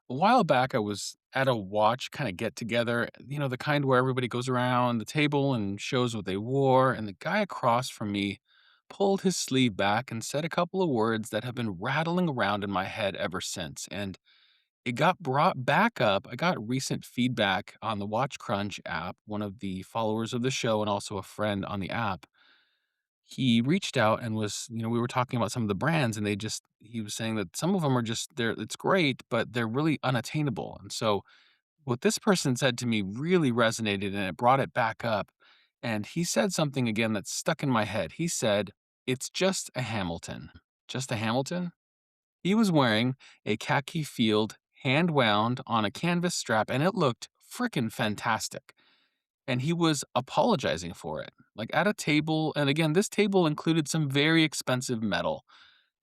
A while back, I was at a watch kind of get together, the kind where everybody goes around the table and shows what they wore. And the guy across from me pulled his sleeve back and said a couple of words that have been rattling around in my head ever since. And it got brought back up. I got recent feedback on the WatchCrunch app, one of the followers of the show and also a friend on the app. He reached out and we were talking about some of the brands and he was saying that some of them are it's great, but they're really unattainable. And so what this person said to me really resonated and it brought it back up. And he said something again that stuck in my head. He said, "It's just a Hamilton." Just a Hamilton? He was wearing a khaki field hand wound on a canvas strap and it looked freaking fantastic, and he was apologizing for it. Like at a table, and again, this table included some very expensive metal.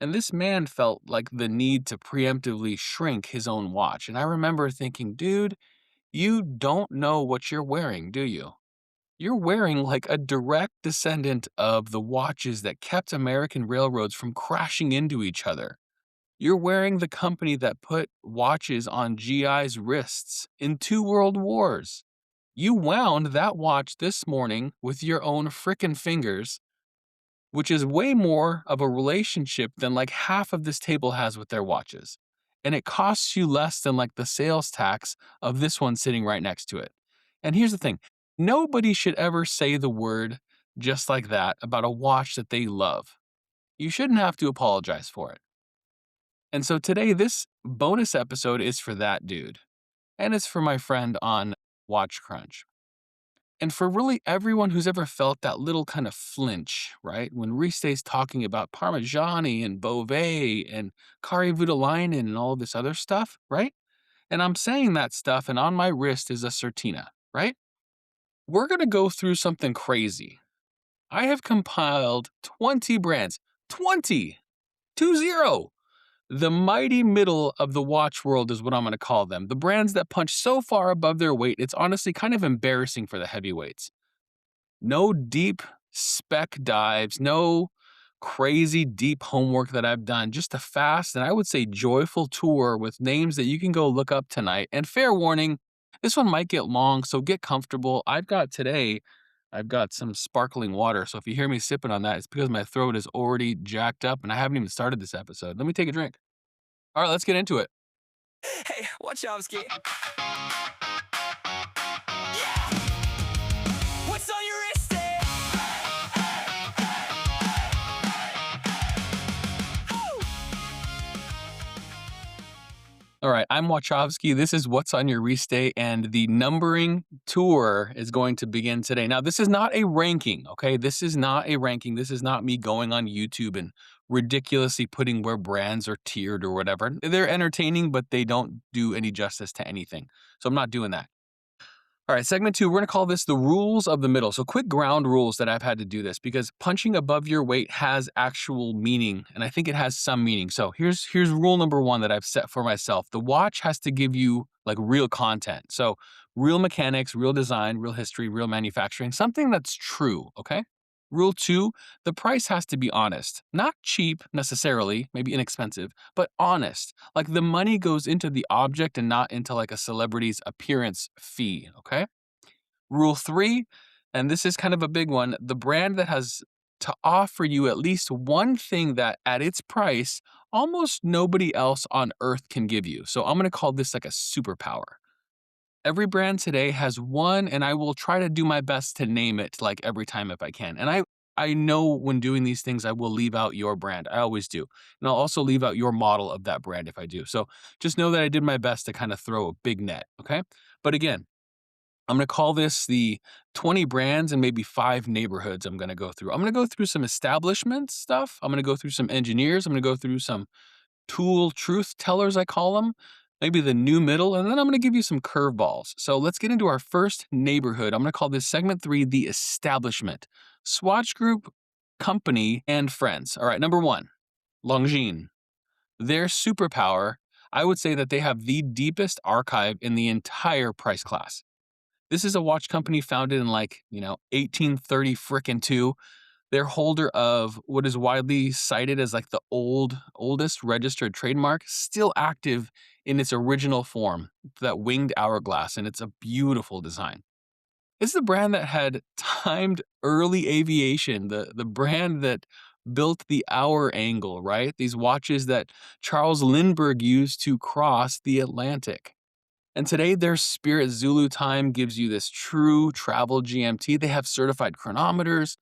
And this man felt like the need to preemptively shrink his own watch. And I remember thinking, dude, you don't know what you're wearing, do you? You're wearing like a direct descendant of the watches that kept American railroads from crashing into each other. You're wearing the company that put watches on GI's wrists in 2 world wars. You wound that watch this morning with your own frickin' fingers, which is way more of a relationship than like half of this table has with their watches. And it costs you less than like the sales tax of this one sitting right next to it. And here's the thing, nobody should ever say the word just like that about a watch that they love. You shouldn't have to apologize for it. And so today, this bonus episode is for that dude. And it's for my friend on WatchCrunch. And for really everyone who's ever felt that little kind of flinch, right? When Riste's talking about Parmigiani and Beauvais and Kari Voutilainen and all of this other stuff, right? And I'm saying that stuff, and on my wrist is a Certina, right? We're going to go through something crazy. I have compiled 20 brands, 20, 20. The mighty middle of the watch world is what I'm going to call them. The brands that punch so far above their weight, it's honestly kind of embarrassing for the heavyweights. No deep spec dives, no crazy deep homework that I've done, just a fast and I would say joyful tour with names that you can go look up tonight. And fair warning, this one might get long, so get comfortable. I've got some sparkling water, so if you hear me sipping on that, it's because my throat is already jacked up and I haven't even started this episode. Let me take a drink. All right, let's get into it. Hey, Wachowski. What's on your wrist? All right, I'm Wachowski. This is What's on Your Wrist, and the numbering tour is going to begin today. Now, this is not a ranking, okay? This is not a ranking. This is not me going on YouTube and ridiculously putting where brands are tiered or whatever. They're entertaining, but they don't do any justice to anything. So I'm not doing that. All right, segment 2, we're going to call this the rules of the middle. So quick ground rules that I've had to do this because punching above your weight has actual meaning, and I think it has some meaning. So here's rule number 1 that I've set for myself. The watch has to give you like real content. So real mechanics, real design, real history, real manufacturing, something that's true, okay? Rule 2, the price has to be honest. Not cheap necessarily, maybe inexpensive, but honest. Like the money goes into the object and not into like a celebrity's appearance fee, okay? Rule 3, and this is kind of a big one, the brand that has to offer you at least one thing that at its price, almost nobody else on earth can give you. So I'm gonna call this like a superpower. Every brand today has one, and I will try to do my best to name it like every time if I can. And I know when doing these things, I will leave out your brand. I always do. And I'll also leave out your model of that brand if I do. So just know that I did my best to kind of throw a big net, okay? But again, I'm going to call this the 20 brands and maybe 5 neighborhoods I'm going to go through. I'm going to go through some establishment stuff. I'm going to go through some engineers. I'm going to go through some tool truth tellers, I call them, maybe the new middle, and then I'm going to give you some curveballs. So let's get into our first neighborhood. I'm going to call this segment 3, the establishment. Swatch Group, company, and friends. All right, number 1, Longines. Their superpower, I would say that they have the deepest archive in the entire price class. This is a watch company founded in 1830 frickin' 2. They're holder of what is widely cited as like the oldest registered trademark, still active in its original form, that winged hourglass, and it's a beautiful design. It's the brand that had timed early aviation, the brand that built the hour angle, right? These watches that Charles Lindbergh used to cross the Atlantic. And today, their Spirit Zulu time gives you this true travel GMT. They have certified chronometers,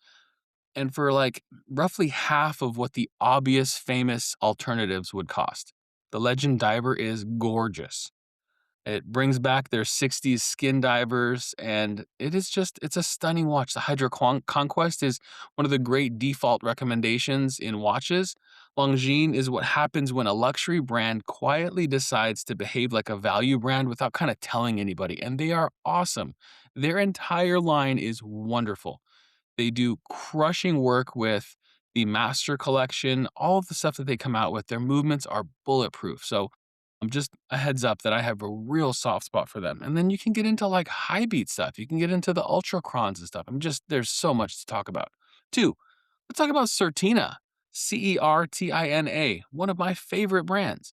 and for like roughly half of what the obvious famous alternatives would cost. The Legend Diver is gorgeous. It brings back their 60s skin divers, and it's a stunning watch. The Conquest is one of the great default recommendations in watches. Longines is what happens when a luxury brand quietly decides to behave like a value brand without kind of telling anybody, and they are awesome. Their entire line is wonderful. They do crushing work with the Master Collection, all of the stuff that they come out with. Their movements are bulletproof. So just a heads up that I have a real soft spot for them. And then you can get into like high beat stuff. You can get into the ultra crons and stuff. There's so much to talk about. Two, let's talk about Certina, Certina, one of my favorite brands.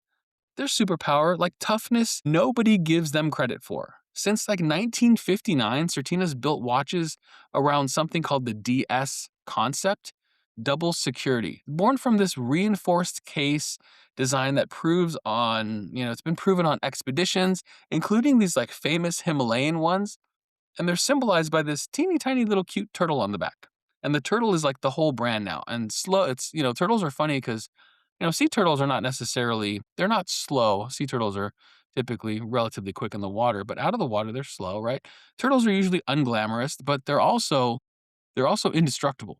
Their superpower, like toughness, nobody gives them credit for. Since like 1959, Certina's built watches around something called the DS concept, double security. Born from this reinforced case design that proves on, it's been proven on expeditions, including these like famous Himalayan ones, and they're symbolized by this teeny tiny little cute turtle on the back. And the turtle is like the whole brand now. And turtles are funny because sea turtles are they're not slow. Sea turtles are typically relatively quick in the water, but out of the water, they're slow, right? Turtles are usually unglamorous, but they're also indestructible,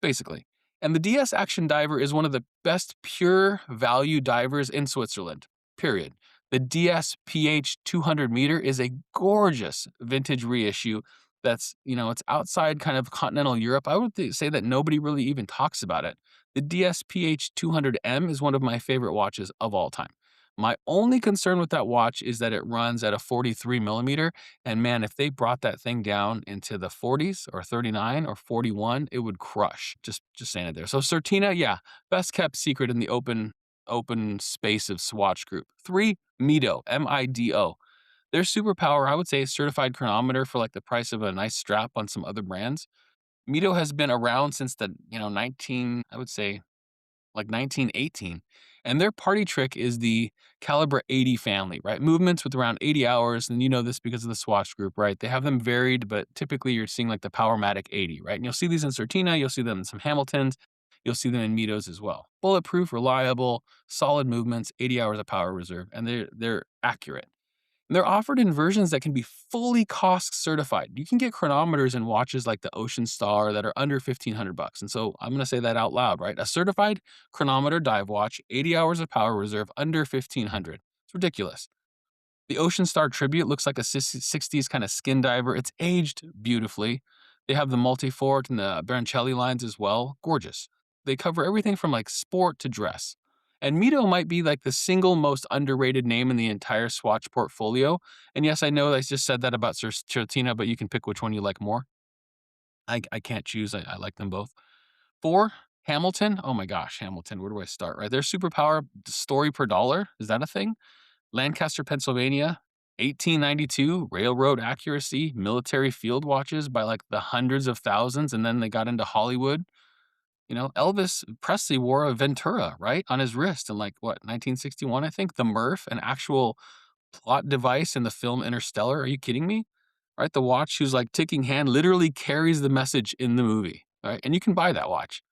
basically. And the DS Action Diver is one of the best pure value divers in Switzerland, period. The DS PH 200 meter is a gorgeous vintage reissue it's outside kind of continental Europe. I would say that nobody really even talks about it. The DS PH 200M is one of my favorite watches of all time. My only concern with that watch is that it runs at a 43 millimeter. And man, if they brought that thing down into the 40s or 39 or 41, it would crush. Just saying it there. So Certina, yeah, best kept secret in the open space of Swatch Group. Three, Mido, Mido. Their superpower, I would say, is certified chronometer for like the price of a nice strap on some other brands. Mido has been around since the 1918. And their party trick is the Calibre 80 family, right? Movements with around 80 hours. And you know this because of the Swatch Group, right? They have them varied, but typically you're seeing like the Powermatic 80, right? And you'll see these in Certina, you'll see them in some Hamiltons, you'll see them in Midos as well. Bulletproof, reliable, solid movements, 80 hours of power reserve, and they're accurate. And they're offered in versions that can be fully cost certified. You can get chronometers and watches like the Ocean Star that are under $1,500. And so I'm going to say that out loud, right? A certified chronometer dive watch, 80 hours of power reserve, under 1,500. It's ridiculous. The Ocean Star Tribute looks like a 60s kind of skin diver. It's aged beautifully. They have the Multifort and the Baroncelli lines as well. Gorgeous. They cover everything from like sport to dress. And Mido might be like the single most underrated name in the entire Swatch portfolio. And yes, I know I just said that about Certina, but you can pick which one you like more. I can't choose. I like them both. Four, Hamilton. Oh my gosh, Hamilton. Where do I start? Right, their superpower story per dollar. Is that a thing? Lancaster, Pennsylvania, 1892, railroad accuracy, military field watches by like the hundreds of thousands, and then they got into Hollywood. Elvis Presley wore a Ventura, right, on his wrist in like what, 1961, I think. The Murph, an actual plot device in the film Interstellar. Are you kidding me? Right, the watch whose like ticking hand literally carries the message in the movie, right? And you can buy that watch.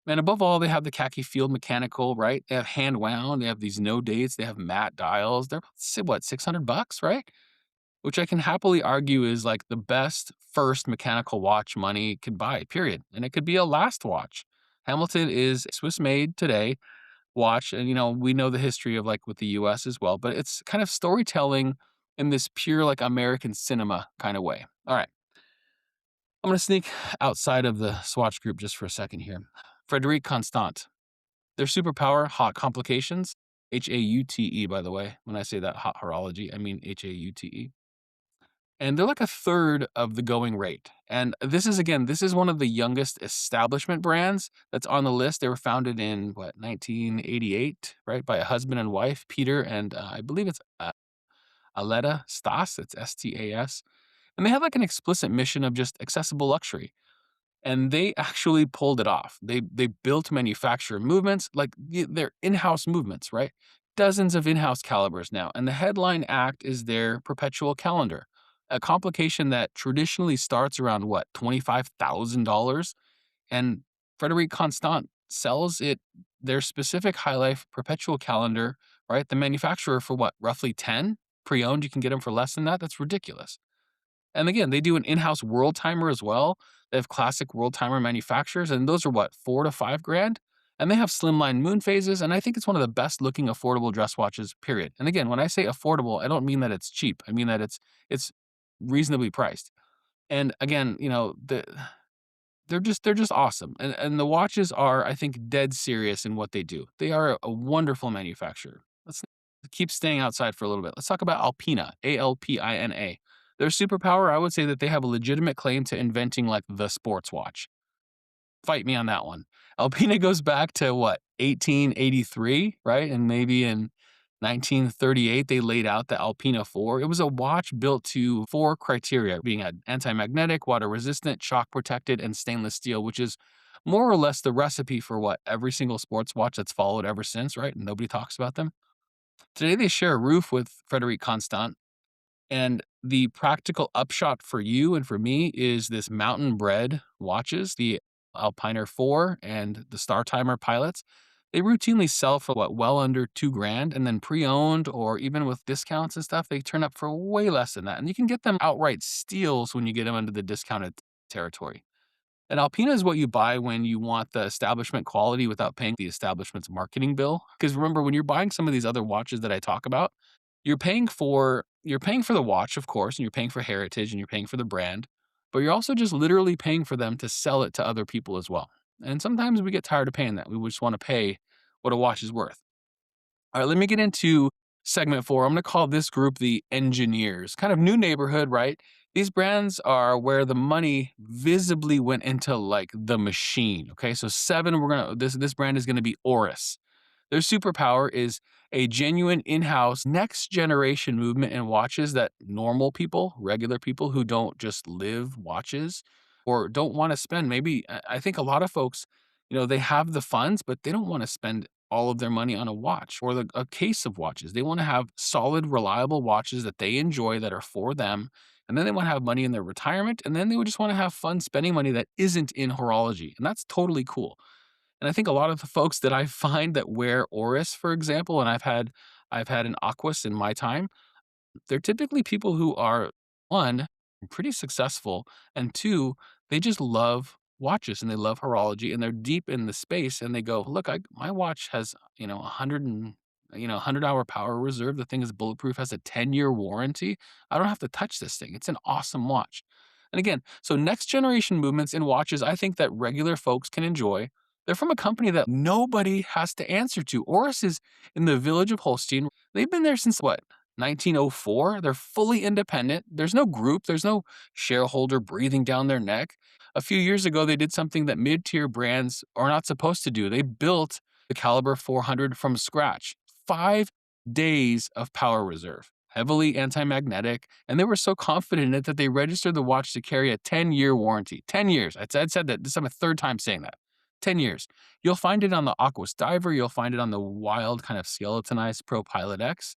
And above all, they have the Khaki Field mechanical, right? They have hand wound. They have these no dates. They have matte dials. They're what, $600, right? Which I can happily argue is like the best first mechanical watch money could buy, period. And it could be a last watch. Hamilton is Swiss made today watch. And, we know the history of like with the US as well, but it's kind of storytelling in this pure like American cinema kind of way. All right. I'm going to sneak outside of the Swatch Group just for a second here. Frédérique Constant. Their superpower, hot complications. Haute, by the way. When I say that hot horology, I mean Haute. and they're like a third of the going rate. And this is again, this is one of the youngest establishment brands that's on the list. They were founded in what 1988, right, by a husband and wife, Peter and I believe it's Aletta Stas. It's Stas, and they have like an explicit mission of just accessible luxury. And they actually pulled it off. They built manufacturer movements, like they're in-house movements, right? Dozens of in-house calibers now. And the headline act is their perpetual calendar, a complication that traditionally starts around what, $25,000? And Frédérique Constant sells it their specific high life perpetual calendar, right? The manufacturer for what, roughly 10? Pre-owned, you can get them for less than that. That's ridiculous. And again, they do an in-house world timer as well. They have classic world timer manufacturers, and those are what, 4 to 5 grand? And they have slimline moon phases, and I think it's one of the best looking affordable dress watches, period. And again, when I say affordable, I don't mean that it's cheap. I mean that it's reasonably priced. And again, they're just awesome. And the watches are, I think, dead serious in what they do. They are a wonderful manufacturer. Let's keep staying outside for a little bit. Let's talk about Alpina, Alpina. Their superpower, I would say that they have a legitimate claim to inventing like the sports watch. Fight me on that one. Alpina goes back to what, 1883, right? And maybe in 1938, they laid out the Alpina 4. It was a watch built to 4 criteria, being anti-magnetic, water resistant, shock protected, and stainless steel, which is more or less the recipe for what every single sports watch that's followed ever since, right? Nobody talks about them. Today, they share a roof with Frédérique Constant, and the practical upshot for you and for me is this mountain bred watches, the Alpiner 4 and the Star Timer pilots. They routinely sell for what, well under 2 grand, and then pre-owned or even with discounts and stuff, they turn up for way less than that. And you can get them outright steals when you get them under the discounted territory. And Alpina is what you buy when you want the establishment quality without paying the establishment's marketing bill. Because remember, when you're buying some of these other watches that I talk about, you're paying for the watch, of course, and you're paying for heritage and you're paying for the brand, but you're also just literally paying for them to sell it to other people as well. And sometimes we get tired of paying that. We just want to pay what a watch is worth. All right, let me get into segment 4. I'm going to call this group the engineers. Kind of new neighborhood, right? These brands are where the money visibly went into like the machine. Okay, so 7, this brand is gonna be Oris. Their superpower is a genuine in-house next generation movement in watches that normal people, regular people who don't just live watches or don't want to spend, maybe I think a lot of folks, they have the funds, but they don't want to spend all of their money on a watch or a case of watches. They want to have solid, reliable watches that they enjoy that are for them. And then they want to have money in their retirement. And then they would just want to have fun spending money that isn't in horology. And that's totally cool. And I think a lot of the folks that I find that wear Oris, for example, and I've had an Aquas in my time, they're typically people who are, one, pretty successful, and two, they just love watches and they love horology and they're deep in the space and they go, look, my watch has, 100-hour power reserve. The thing is bulletproof, has a 10-year warranty. I don't have to touch this thing. It's an awesome watch. And again, so next generation movements in watches, I think that regular folks can enjoy. They're from a company that nobody has to answer to. Oris is in the village of Holstein. They've been there since what, 1904? They're fully independent. There's no group, there's no shareholder breathing down their neck. A few years ago, they did something that mid-tier brands are not supposed to do. They built the Caliber 400 from scratch. 5 days of power reserve, heavily anti-magnetic, and they were so confident in it that they registered the watch to carry a 10-year warranty. 10 years. I'd said that. This is my third time saying that. 10 years. You'll find it on the Aquas Diver. You'll find it on the wild kind of skeletonized Pro Pilot X.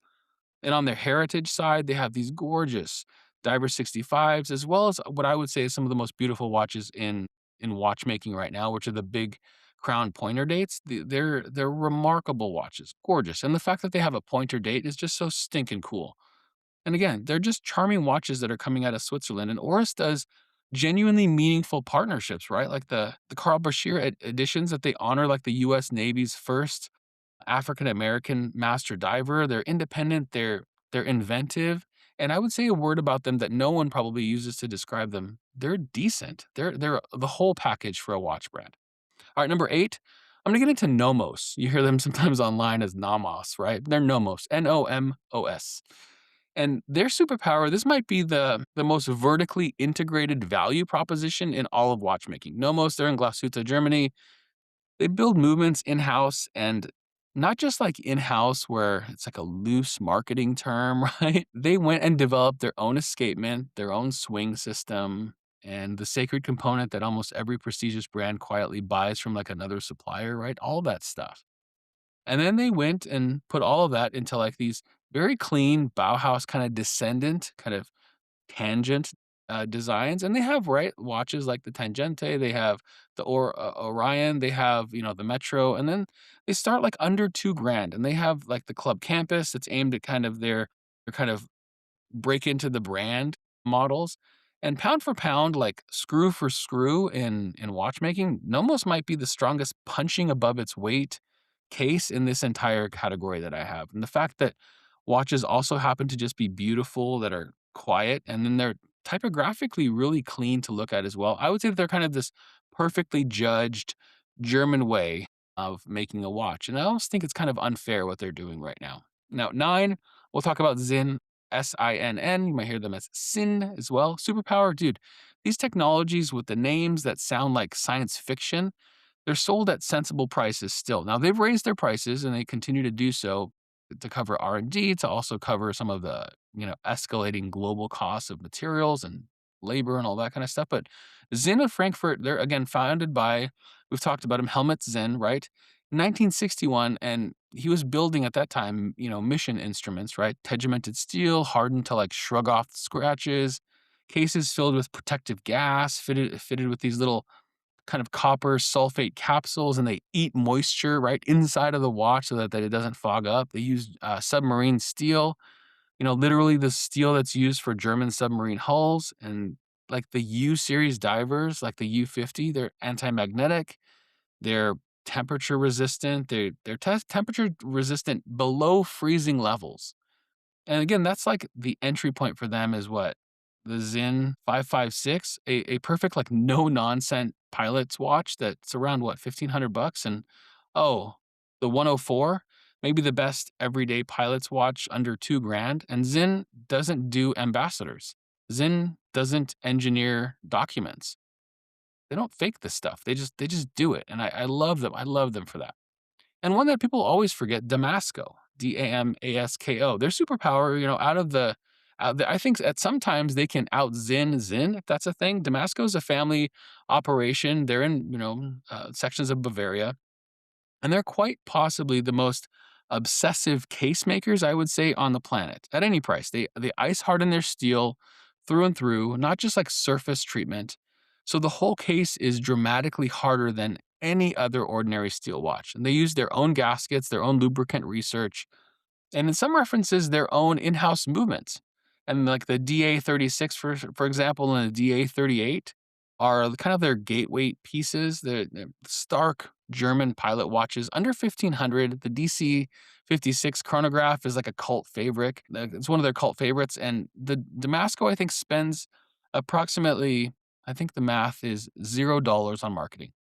And on their heritage side, they have these gorgeous Diver 65s, as well as what I would say is some of the most beautiful watches in watchmaking right now, which are the big crown pointer dates. They're remarkable watches, gorgeous. And the fact that they have a pointer date is just so stinking cool. And again, they're just charming watches that are coming out of Switzerland. And Oris does genuinely meaningful partnerships, right? Like the Carl Bashir editions that they honor, like the U.S. Navy's first African American master diver. They're independent. They're inventive. And I would say a word about them that no one probably uses to describe them. They're decent. They're the whole package for a watch brand. All right, number 8. I'm gonna get into Nomos. You hear them sometimes online as Nomos, right? They're Nomos, Nomos. And their superpower, this might be the most vertically integrated value proposition in all of watchmaking. Nomos, they're in Glashütte, Germany. They build movements in-house and not just like in-house where it's like a loose marketing term, right? They went and developed their own escapement, their own swing system, and the sacred component that almost every prestigious brand quietly buys from like another supplier, right? All that stuff. And then they went and put all of that into like these very clean Bauhaus kind of descendant, kind of tangent designs. And they have right watches like the Tangente, they have the Orion, they have the Metro, and then they start like under 2 grand, and they have like the Club Campus that's aimed at kind of their kind of break into the brand models. And pound for pound, like screw for screw in watchmaking, Nomos might be the strongest punching above its weight case in this entire category that I have. And the fact that watches also happen to just be beautiful, that are quiet, and then they're typographically really clean to look at as well. I would say that they're kind of this perfectly judged German way of making a watch. And I almost think it's kind of unfair what they're doing right now. Now, 9, we'll talk about Sinn, Sinn. You might hear them as Sinn as well. Superpower, dude. These technologies with the names that sound like science fiction, they're sold at sensible prices still. Now they've raised their prices and they continue to do so to cover R&D, to also cover some of the, escalating global costs of materials and labor and all that kind of stuff. But Sinn of Frankfurt, they're again founded by, we've talked about him, Helmut Sinn, right? 1961, and he was building at that time, mission instruments, right? Tegimented steel, hardened to like shrug off the scratches, cases filled with protective gas, fitted with these little kind of copper sulfate capsules, and they eat moisture right inside of the watch so that it doesn't fog up. They use submarine steel, literally the steel that's used for German submarine hulls, and like the U series divers, like the U-50, they're anti-magnetic, they're temperature resistant, they're temperature resistant below freezing levels. And again, that's like the entry point for them is what? The Sinn 556, a perfect like no nonsense pilot's watch that's around what, 1,500 bucks. And oh, the 104, maybe the best everyday pilot's watch under 2 grand. And Sinn doesn't do ambassadors. Sinn doesn't engineer documents. They don't fake this stuff. They just do it. And I love them. I love them for that. And one that people always forget, Damasko, Damasko. Their superpower, I think at sometimes they can out Sinn, if that's a thing. Damasko is a family operation. They're in, sections of Bavaria, and they're quite possibly the most obsessive case makers, I would say, on the planet at any price. They ice harden their steel through and through, not just like surface treatment. So the whole case is dramatically harder than any other ordinary steel watch. And they use their own gaskets, their own lubricant research, and in some references, their own in-house movements. And like the DA36, for example, and the DA38 are kind of their gateway pieces. They're stark German pilot watches under 1,500. The DC56 chronograph is like a cult favorite. It's one of their cult favorites. And the Damasko, I think, spends approximately, I think the math is $0 on marketing.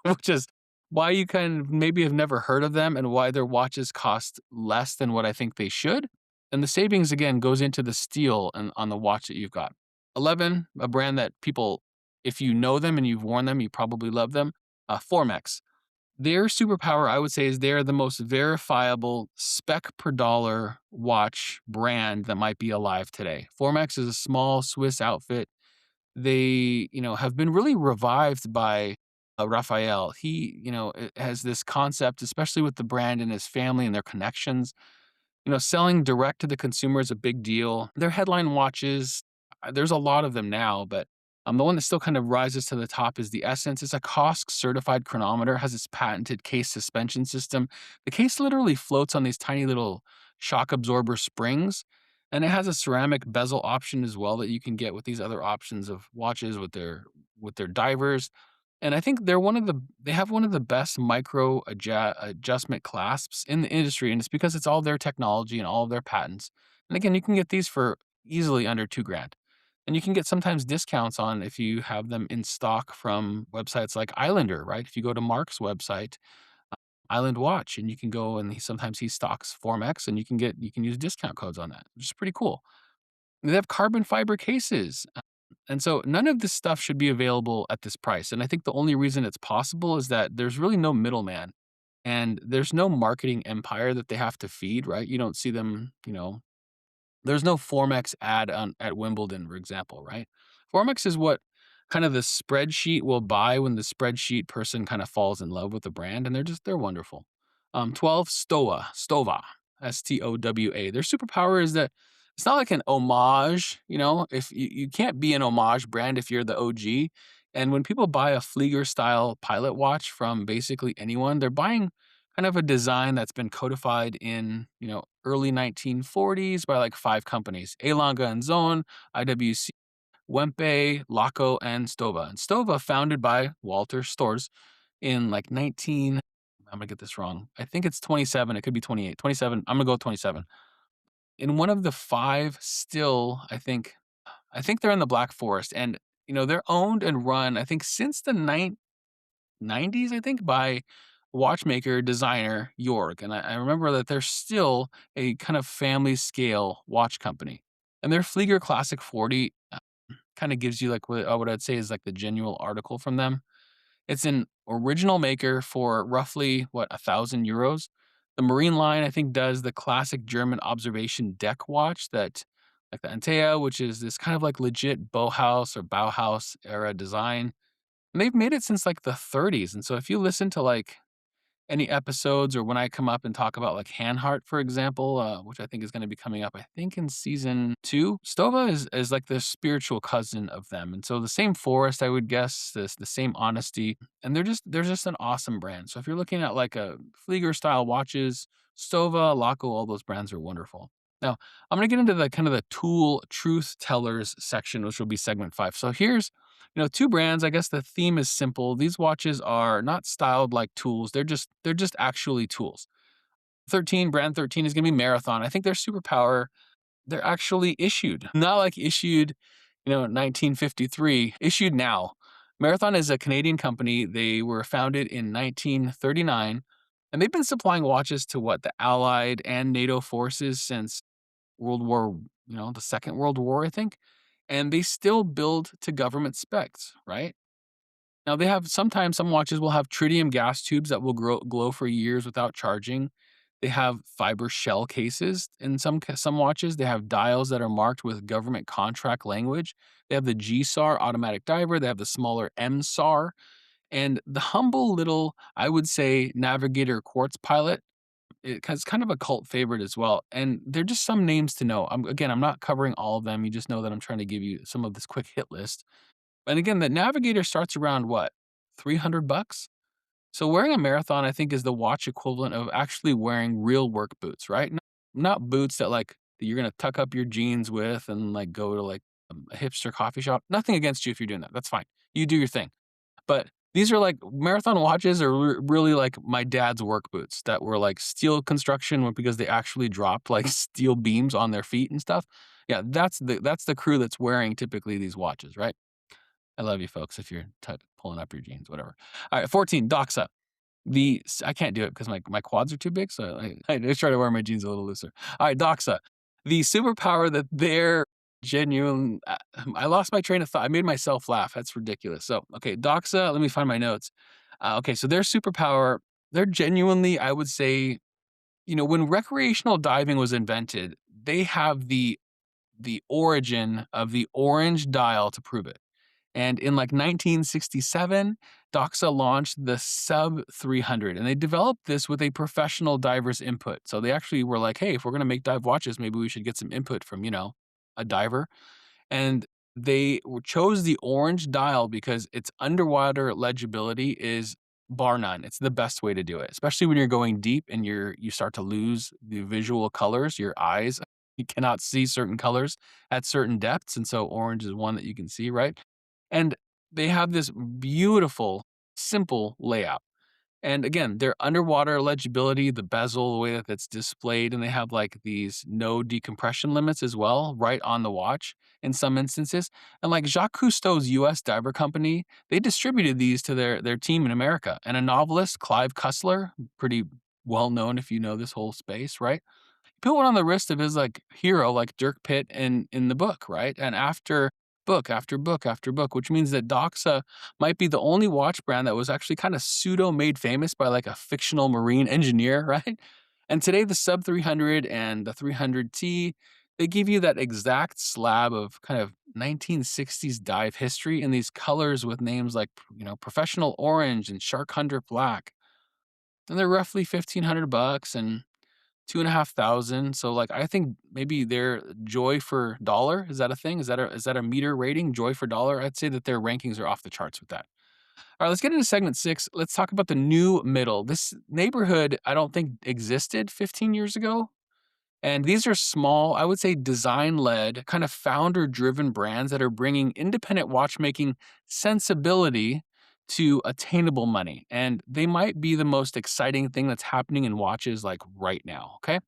Which is why you kind of maybe have never heard of them and why their watches cost less than what I think they should. And the savings, again, goes into the steel and on the watch that you've got. 11, a brand that people, if you know them and you've worn them, you probably love them. Formex. Their superpower, I would say, is they're the most verifiable spec per dollar watch brand that might be alive today. Formex is a small Swiss outfit. They, have been really revived by Raphael. He, has this concept, especially with the brand and his family and their connections. Selling direct to the consumer is a big deal. Their headline watches, there's a lot of them now, but the one that still kind of rises to the top is the Essence. It's a COSC certified chronometer, has its patented case suspension system. The case literally floats on these tiny little shock absorber springs, and it has a ceramic bezel option as well that you can get with these other options of watches with their divers. And I think they have one of the best micro adjustment clasps in the industry, and it's because it's all their technology and all of their patents. And again, you can get these for easily under 2 grand. And you can get sometimes discounts on if you have them in stock from websites like Islander, right? If you go to Mark's website, Island Watch, and you can go and sometimes he stocks Formex, and you can use discount codes on that, which is pretty cool. They have carbon fiber cases. And so none of this stuff should be available at this price. And I think the only reason it's possible is that there's really no middleman and there's no marketing empire that they have to feed, right? You don't see them, there's no Formex ad on at Wimbledon, for example, right? Formex is what kind of the spreadsheet will buy when the spreadsheet person kind of falls in love with the brand, and they're wonderful. 12 Stowa, Stowa. Their superpower is that it's not like an homage, if you can't be an homage brand if you're the OG. And when people buy a Flieger style pilot watch from basically anyone, they're buying kind of a design that's been codified in, early 1940s by like 5 companies: Elanga and Zone, IWC, Wempe, Laco, and Stova. And Stova, founded by Walter Storrs in like 19, I'm gonna get this wrong. I think it's 27. It could be 28. 27. I'm gonna go with 27. In one of the 5 still, I think they're in the Black Forest, and they're owned and run, I think, since the 90s, I think, by watchmaker designer York. And I remember that they're still a kind of family scale watch company. And their Flieger Classic 40 kind of gives you like what I'd say is like the genuine article from them. It's an original maker for roughly what, 1,000 euros. The Marine line, I think, does the classic German observation deck watch that, like the Antea, which is this kind of like legit Bauhaus era design. And they've made it since like the 30s. And so if you listen to like any episodes or when I come up and talk about like Hanhart, for example, which I think is going to be coming up, I think in season 2, Stova is like the spiritual cousin of them. And so the same forest, I would guess, the same honesty, and they're just an awesome brand. So if you're looking at like a Flieger style watches, Stova, Laco, all those brands are wonderful. Now, I'm going to get into the kind of the tool truth tellers section, which will be segment 5. So here's 2 brands. I guess the theme is simple. These watches are not styled like tools. They're just actually tools. 13, brand 13 is going to be Marathon. I think their superpower, they're actually issued, not like issued, 1953, issued now. Marathon is a Canadian company. They were founded in 1939, and they've been supplying watches to the Allied and NATO forces since World War, the Second World War, I think. And they still build to government specs, right? Now they have sometimes some watches will have tritium gas tubes that will glow for years without charging. They have fiber shell cases in some watches. They have dials that are marked with government contract language. They have the GSAR automatic diver. They have the smaller MSAR and the humble little, I would say, Navigator Quartz Pilot. It's kind of a cult favorite as well. And they're just some names to know. I'm not covering all of them. You just know that I'm trying to give you some of this quick hit list. And again, the Navigator starts around what, $300? So wearing a Marathon, I think, is the watch equivalent of actually wearing real work boots, right? Not boots that like that you're gonna tuck up your jeans with and like go to like a hipster coffee shop. Nothing against you if you're doing that. That's fine. You do your thing. But these are like Marathon watches are really like my dad's work boots that were like steel construction because they actually dropped like steel beams on their feet and stuff. Yeah, that's the crew that's wearing typically these watches, right? I love you folks if you're pulling up your jeans, whatever. All right, 14, Doxa. I can't do it because my quads are too big, so I just try to wear my jeans a little looser. All right, Doxa. The superpower that they're genuine. I lost my train of thought. I made myself laugh. That's ridiculous. So, okay, Doxa, let me find my notes. Okay, so their superpower, they're genuinely, I would say, when recreational diving was invented, they have the origin of the orange dial to prove it. And in like 1967, Doxa launched the Sub 300, and they developed this with a professional diver's input. So they actually were like, hey, if we're going to make dive watches, maybe we should get some input from, a diver. And they chose the orange dial because its underwater legibility is bar none. It's the best way to do it, especially when you're going deep and you start to lose the visual colors, your eyes. You cannot see certain colors at certain depths. And so orange is one that you can see, right? And they have this beautiful, simple layout. And again, their underwater legibility, the bezel, the way that it's displayed, and they have like these no decompression limits as well, right on the watch in some instances. And like Jacques Cousteau's US Diver Company, they distributed these to their team in America. And a novelist, Clive Cussler, pretty well known if you know this whole space, right? Put one on the wrist of his like hero, like Dirk Pitt in the book, right? And after book after book after book, which means that Doxa might be the only watch brand that was actually kind of pseudo made famous by like a fictional marine engineer, right? And today the Sub 300 and the 300T, they give you that exact slab of kind of 1960s dive history in these colors with names like, Professional Orange and Shark Hunter Black. And they're roughly 1,500 bucks and 2,500. So, like, I think maybe their joy for dollar, is that a thing? Is that a meter rating, joy for dollar? I'd say that their rankings are off the charts with that. All right, let's get into segment 6. Let's talk about the new middle. This neighborhood, I don't think existed 15 years ago. And these are small, I would say design-led, kind of founder-driven brands that are bringing independent watchmaking sensibility to attainable money. And they might be the most exciting thing that's happening in watches like right now, okay?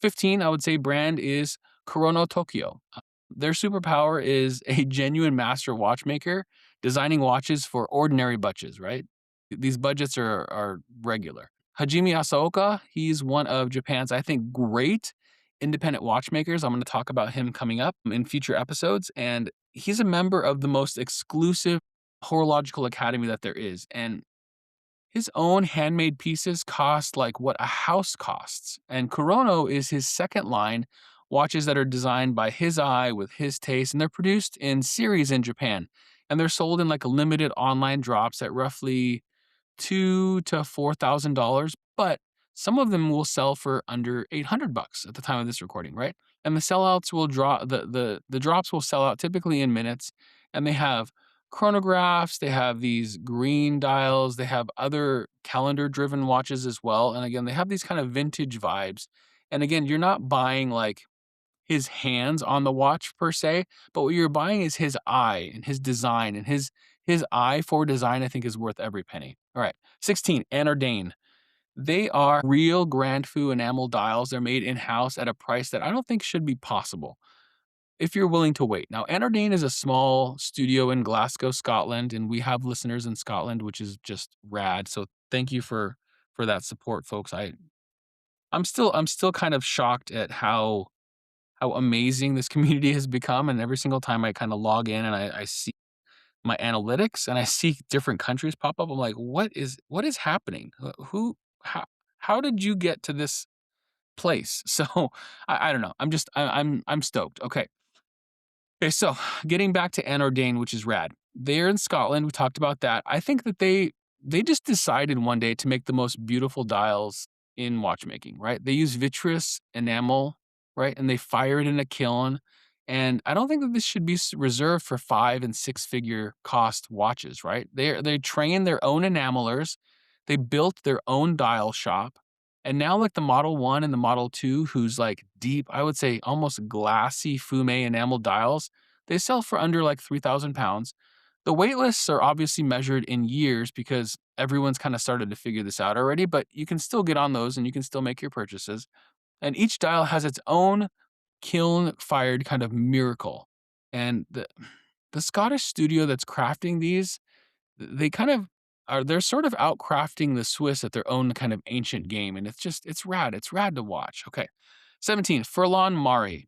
15, I would say brand is Kurono Tokyo. Their superpower is a genuine master watchmaker designing watches for ordinary budgets, right? These budgets are regular. Hajime Asaoka, he's one of Japan's, I think, great independent watchmakers. I'm going to talk about him coming up in future episodes. And he's a member of the most exclusive horological academy that there is. And his own handmade pieces cost like what a house costs, and Kurono is his second line, watches that are designed by his eye with his taste, and they're produced in series in Japan. And they're sold in like limited online drops at roughly $2,000 to $4,000, but some of them will sell for under 800 bucks at the time of this recording, right? And the sellouts will draw the drops will sell out typically in minutes, and they have chronographs, they have these green dials, they have other calendar driven watches as well. And again, they have these kind of vintage vibes. And again, you're not buying like his hands on the watch per se, but what you're buying is his eye and his design, and his eye for design I think is worth every penny. All right. 16, anOrdain. They are real Grand Fu enamel dials. They're made in-house at a price that I don't think should be possible if you're willing to wait. Now, anOrdain is a small studio in Glasgow, Scotland, and we have listeners in Scotland, which is just rad. So thank you for that support, folks. I'm still kind of shocked at how amazing this community has become. And every single time I kind of log in and I see my analytics and I see different countries pop up, I'm like, what is happening? How how did you get to this place? So I don't know. I'm stoked. Okay, so getting back to anOrdain, which is rad. They're in Scotland. We talked about that. I think that they just decided one day to make the most beautiful dials in watchmaking, right? They use vitreous enamel, right? And they fire it in a kiln. And I don't think that this should be reserved for 5 and 6 figure cost watches, right? They train their own enamelers. They built their own dial shop. And now, like the Model 1 and the Model 2, who's like deep, I would say almost glassy fume enamel dials, they sell for under like 3,000 pounds. The wait lists are obviously measured in years because everyone's kind of started to figure this out already, but you can still get on those and you can still make your purchases. And each dial has its own kiln fired kind of miracle. And the Scottish studio that's crafting these, they kind of they're sort of outcrafting the Swiss at their own kind of ancient game. And it's rad. It's rad to watch. Okay. 17, Furlan Marri.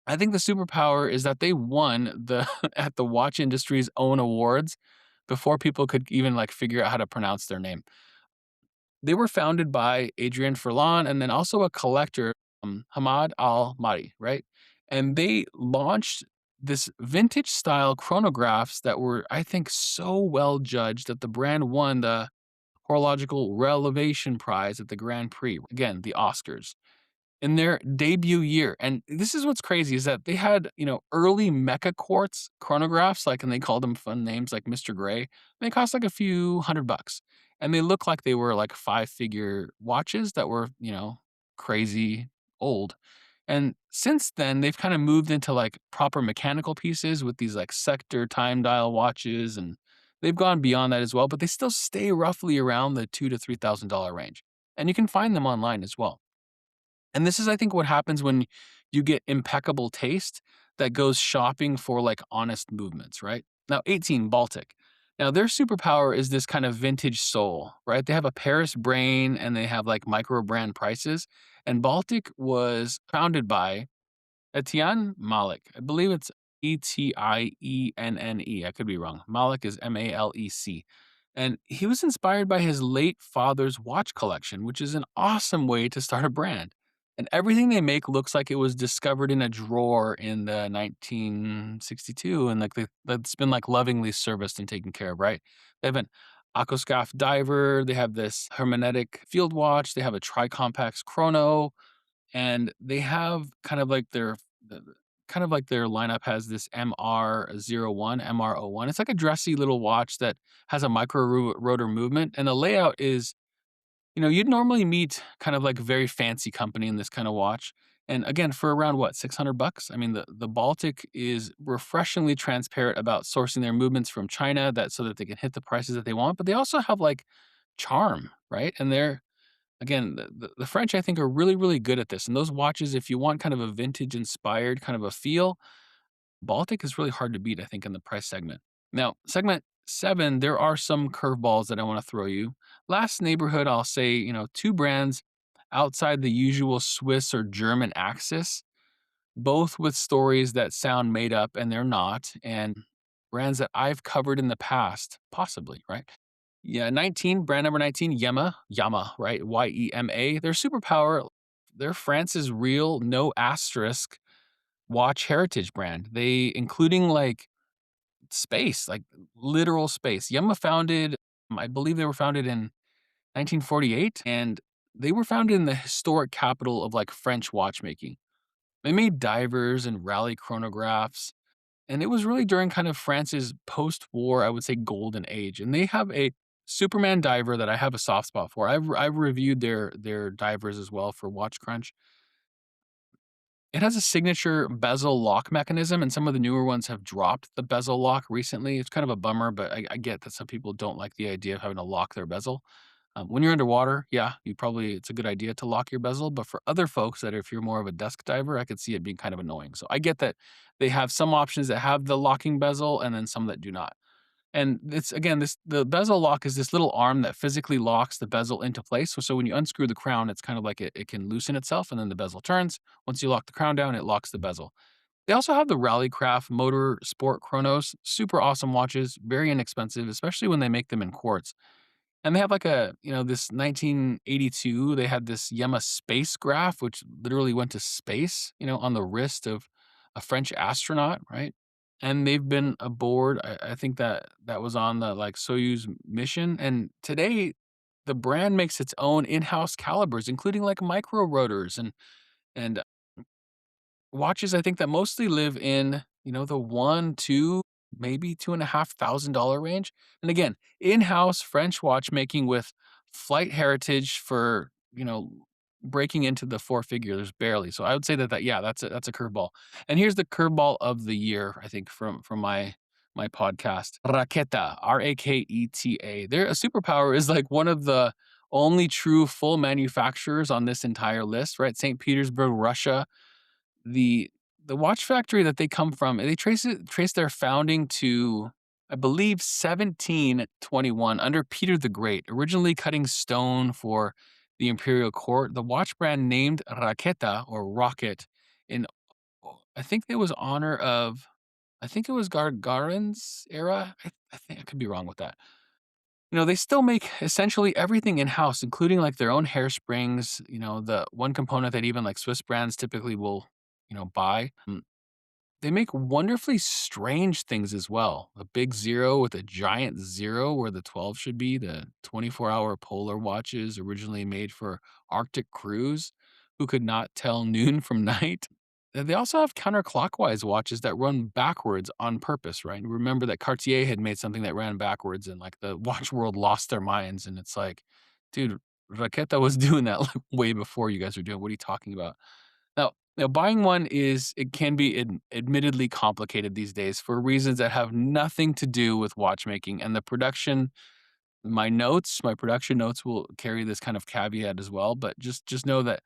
I think the superpower is that they won the at the watch industry's own awards before people could even like figure out how to pronounce their name. They were founded by Adrian Furlan and then also a collector, Hamad Al Mari, right? And they launched this vintage style chronographs that were, I think, so well judged that the brand won the Horological Relevation Prize at the Grand Prix, again, the Oscars in their debut year. And this is what's crazy is that they had, early mecha quartz chronographs, like, and they called them fun names like Mr. Gray. And they cost like a few $100. And they look like they were like 5 figure watches that were, crazy old. And since then, they've kind of moved into like proper mechanical pieces with these like sector time dial watches. And They've gone beyond that as well, but they still stay roughly around the $2,000 to $3,000 range. And you can find them online as well. And this is, I think, what happens when you get impeccable taste that goes shopping for like honest movements, right? Now, 18 Baltic. Now, their superpower is this kind of vintage soul, right? They have a Paris brain and they have like micro brand prices. And Baltic was founded by Etienne Malik. I believe it's Etienne. I could be wrong. Malik is Malec. And he was inspired by his late father's watch collection, which is an awesome way to start a brand. And everything they make looks like it was discovered in a drawer in the 1962 and like that's been like lovingly serviced and taken care of, right? They have an Aquascaf diver, they have this hermenetic field watch, they have a tricompax chrono, and they have kind of like their lineup has this MR01. It's like a dressy little watch that has a micro rotor movement, and the layout is, you'd normally meet kind of like a very fancy company in this kind of watch. And again, for around what, $600? I mean, the Baltic is refreshingly transparent about sourcing their movements from China that so that they can hit the prices that they want, but they also have like charm, right? And they're again, the French, I think, are really, really good at this. And those watches, if you want kind of a vintage inspired kind of a feel, Baltic is really hard to beat, I think, in the price segment. Now, segment 7, there are some curveballs that I want to throw you. Last neighborhood, I'll say, two brands outside the usual Swiss or German axis, both with stories that sound made up and they're not, and brands that I've covered in the past, possibly, right? Yeah, 19, brand number 19, Yema, right? Yema. Their superpower, they're France's real, no asterisk watch heritage brand. They, including like space, like literal space. Yema founded, I believe they were founded in 1948, and they were founded in the historic capital of like French watchmaking. They made divers and rally chronographs, and it was really during kind of France's post-war, I would say, golden age. And they have a Superman diver that I have a soft spot for. I've reviewed their divers as well for WatchCrunch. It has a signature bezel lock mechanism, and some of the newer ones have dropped the bezel lock recently. It's kind of a bummer, but I get that some people don't like the idea of having to lock their bezel. When you're underwater, yeah, it's a good idea to lock your bezel. But for other folks that if you're more of a desk diver, I could see it being kind of annoying. So I get that they have some options that have the locking bezel and then some that do not. And it's again, the bezel lock is this little arm that physically locks the bezel into place. So when you unscrew the crown, it's kind of like it can loosen itself and then the bezel turns. Once you lock the crown down, it locks the bezel. They also have the Rallycraft Motor Sport Chronos, super awesome watches, very inexpensive, especially when they make them in quartz. And they have like this 1982, they had this Yema space graph, which literally went to space, on the wrist of a French astronaut, right? And they've been aboard, I think that was on the like Soyuz mission. And today, the brand makes its own in-house calibers, including like micro rotors and watches, I think that mostly live in, the one, two, maybe $2,500 range. And again, in-house French watchmaking with flight heritage for, breaking into the four figures barely. So I would say that yeah, that's a curveball. And here's the curveball of the year, I think, from my podcast. Raketa, Raketa. They're a superpower is like one of the only true full manufacturers on this entire list, right? St. Petersburg, Russia. The watch factory that they come from, they trace their founding to, I believe, 1721 under Peter the Great, originally cutting stone for the imperial court. The watch brand named Raketa or Rocket in, I think it was honor of, I think it was Gagarin's era. I think I could be wrong with that. They still make essentially everything in-house, including like their own hairsprings, the one component that even like Swiss brands typically will, buy. They make wonderfully strange things as well. A big zero with a giant zero where the 12 should be, the 24-hour polar watches originally made for Arctic crews who could not tell noon from night. They also have counterclockwise watches that run backwards on purpose, right? Remember that Cartier had made something that ran backwards and like the watch world lost their minds. And it's like, dude, Raketa was doing that like way before you guys were doing. What are you talking about? Now, Now, buying one it can be admittedly complicated these days for reasons that have nothing to do with watchmaking. And the production, my production notes will carry this kind of caveat as well. But just know that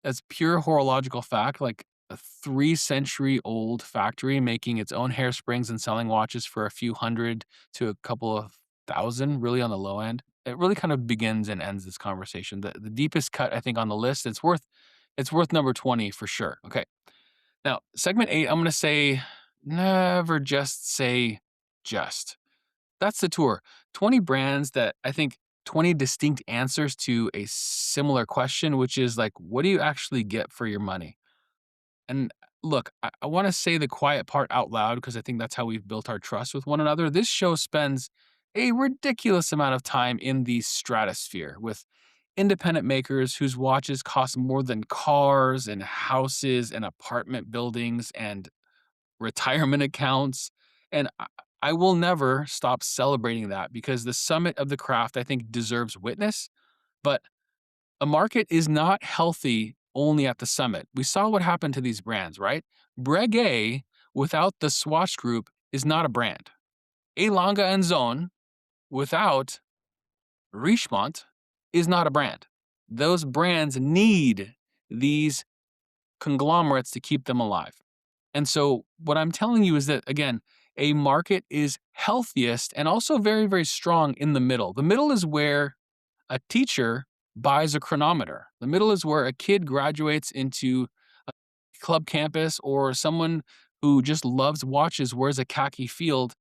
as pure horological fact, like a 3 century old factory making its own hairsprings and selling watches for a few hundred to a couple of thousand, really on the low end. It really kind of begins and ends this conversation. The deepest cut I think on the list, it's worth number 20 for sure. Okay. Now, segment 8, I'm going to say never just say just. That's the tour. 20 brands that I think 20 distinct answers to a similar question, which is like, what do you actually get for your money? And look, I want to say the quiet part out loud because I think that's how we've built our trust with one another. This show spends a ridiculous amount of time in the stratosphere with independent makers whose watches cost more than cars and houses and apartment buildings and retirement accounts. And I will never stop celebrating that because the summit of the craft, I think, deserves witness. But a market is not healthy only at the summit. We saw what happened to these brands, right? Breguet without the Swatch Group is not a brand. Elanga and Zone without Richemont is not a brand. Those brands need these conglomerates to keep them alive. And so what I'm telling you is that, again, a market is healthiest and also very, very strong in the middle. The middle is where a teacher buys a chronometer. The middle is where a kid graduates into a club campus, or someone who just loves watches wears a Khaki Field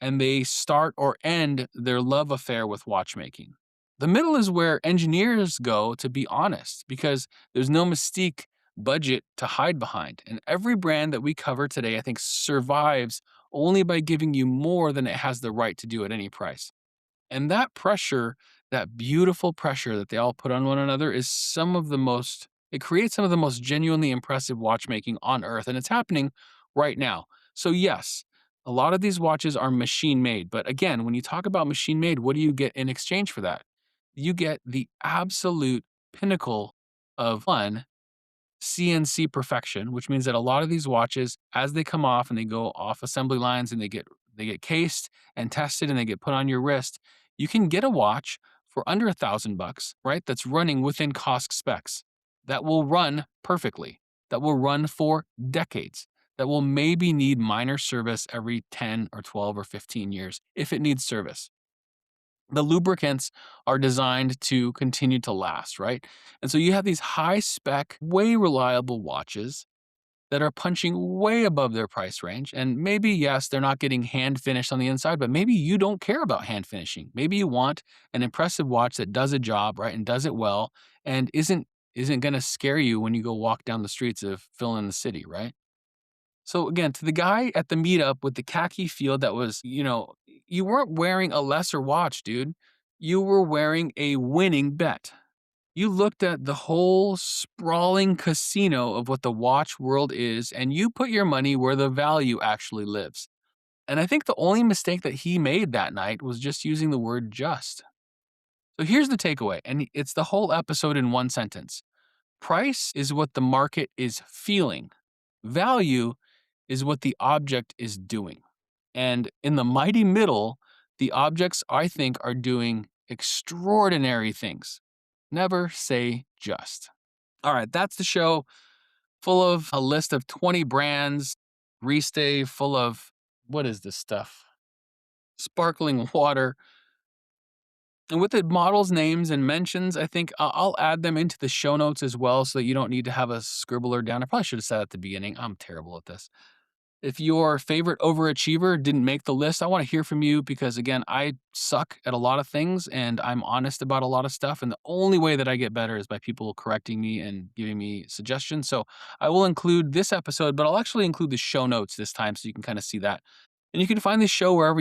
and they start or end their love affair with watchmaking. The middle is where engineers go to be honest because there's no mystique budget to hide behind. And every brand that we cover today, I think, survives only by giving you more than it has the right to do at any price. And that pressure, that beautiful pressure that they all put on one another, it creates some of the most genuinely impressive watchmaking on earth. And it's happening right now. So, yes, a lot of these watches are machine made. But again, when you talk about machine made, what do you get in exchange for that? You get the absolute pinnacle of fun CNC perfection, which means that a lot of these watches, as they come off and they go off assembly lines and they get cased and tested and they get put on your wrist, you can get a watch for under $1,000, right? That's running within cost specs. That will run perfectly. That will run for decades. That will maybe need minor service every 10 or 12 or 15 years if it needs service. The lubricants are designed to continue to last, right? And so you have these high spec, way reliable watches that are punching way above their price range. And maybe, yes, they're not getting hand finished on the inside, but maybe you don't care about hand finishing. Maybe you want an impressive watch that does a job, right, and does it well and isn't going to scare you when you go walk down the streets of Fill in the city, right? So again, to the guy at the meetup with the Khaki Field that was, you weren't wearing a lesser watch, dude. You were wearing a winning bet. You looked at the whole sprawling casino of what the watch world is, and you put your money where the value actually lives. And I think the only mistake that he made that night was just using the word just. So here's the takeaway, and it's the whole episode in one sentence. Price is what the market is feeling. Value is what the object is doing. And in the mighty middle, the objects, I think, are doing extraordinary things. Never say just. All right, that's the show, full of a list of 20 brands, restay full of, what is this stuff? Sparkling water. And with the models' names and mentions, I think I'll add them into the show notes as well so that you don't need to have a scribbler down. I probably should have said at the beginning. I'm terrible at this. If your favorite overachiever didn't make the list, I want to hear from you because, again, I suck at a lot of things and I'm honest about a lot of stuff. And the only way that I get better is by people correcting me and giving me suggestions. So I will include this episode, but I'll actually include the show notes this time so you can kind of see that. And you can find this show wherever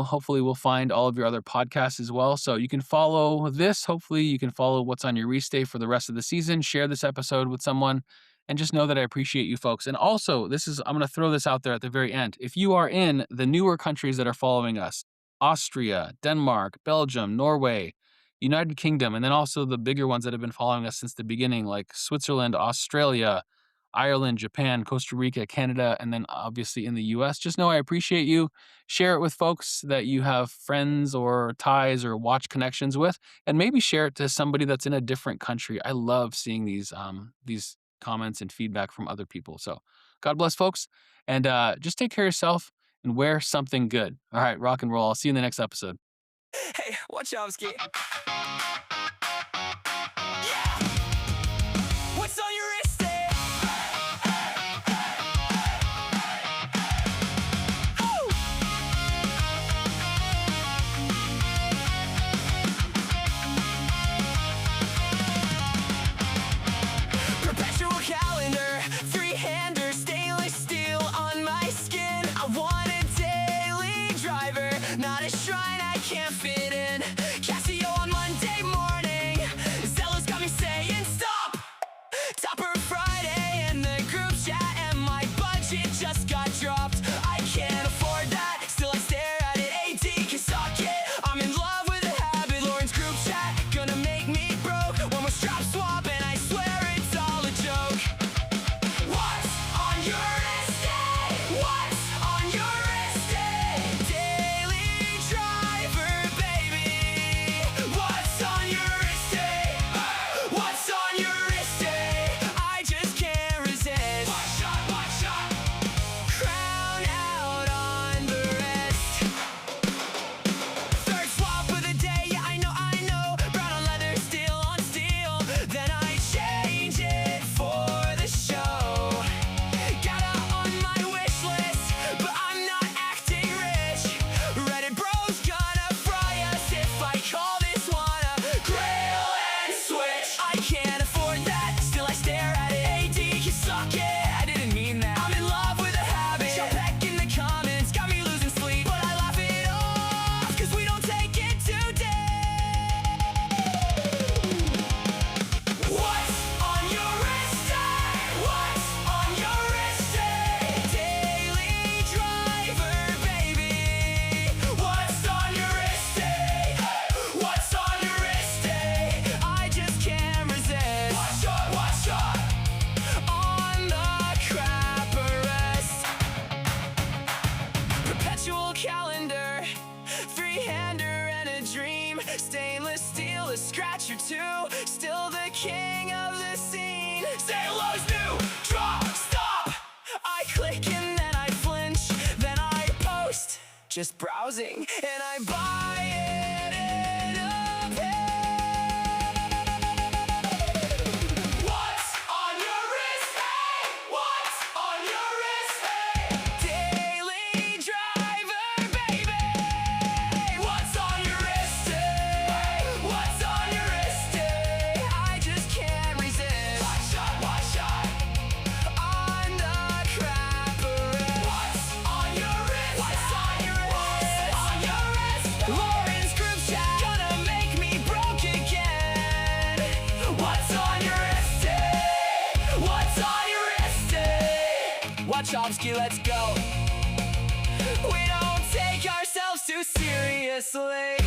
hopefully we'll find all of your other podcasts as well. So you can follow this. Hopefully you can follow what's on your restay for the rest of the season. Share this episode with someone. And just know that I appreciate you folks. And also, I'm going to throw this out there at the very end. If you are in the newer countries that are following us, Austria, Denmark, Belgium, Norway, United Kingdom, and then also the bigger ones that have been following us since the beginning, like Switzerland, Australia, Ireland, Japan, Costa Rica, Canada, and then obviously in the US. Just know I appreciate you. Share it with folks that you have friends or ties or watch connections with, and maybe share it to somebody that's in a different country. I love seeing these comments and feedback from other people. So God bless, folks, and just take care of yourself and wear something good. All right, rock and roll. I'll see you in the next episode. Hey, WatchCrunch. What's on your wrist? Perpetual calendar, three-hander, stainless steel on my skin. I want a daily driver, not a shrine I can't fit in. Casio on Monday morning, Zealous got me saying stop. Topper Friday in the group chat, and my budget just got dropped. I can't afford that, still I stare at it. AD can suck it. I'm in love with the habit. Lauren's group chat gonna make me broke. One more strap swap, and I swear it's all a joke. What's on your wrist day? What's on your wrist day? Daily driver, baby. What's on your wrist day? What's on your wrist day? I just can't resist. Watch shot. Crown out on the wrist. Third swap of the day, yeah, I know. Brown on leather, steel on steel. Then I change it for the show. Got it on my wish list, but I'm not acting rich. Reddit bros gonna fry us if I call this one a grail and switch. I can't afford that, still I stare at it. AD can suck it, I didn't mean that. I'm in love with a habit. Shout back in the comments, got me losing sleep, but I laugh it off, cause we don't take it today. What's on your wrist day? What's on your wrist day? Daily driver, baby. What's on your wrist day? What's on your wrist day? I just can't resist. Watch shot. On the crap arrest. Perpetual calendar, three-hander and a dream. Stainless steel, a scratch or two. Still the king of the scene. Say hello's new, draw, stop. I click and then I flinch. Then I post, just browsing, and I buy it in a pin. What's on your wrist? Hey, what's on your wrist? Hey, daily driver, baby. What's on your wrist? Hey, what's on your wrist? Hey, I just can't resist. Watch shot. On the crap arrest. What's on your wrist? What's on your wrist? On your wrist. Lauren's group chat gonna make me broke again. What's on your wrist? What's on your wrist? WatchCrunch, let's go. We don't take ourselves too seriously.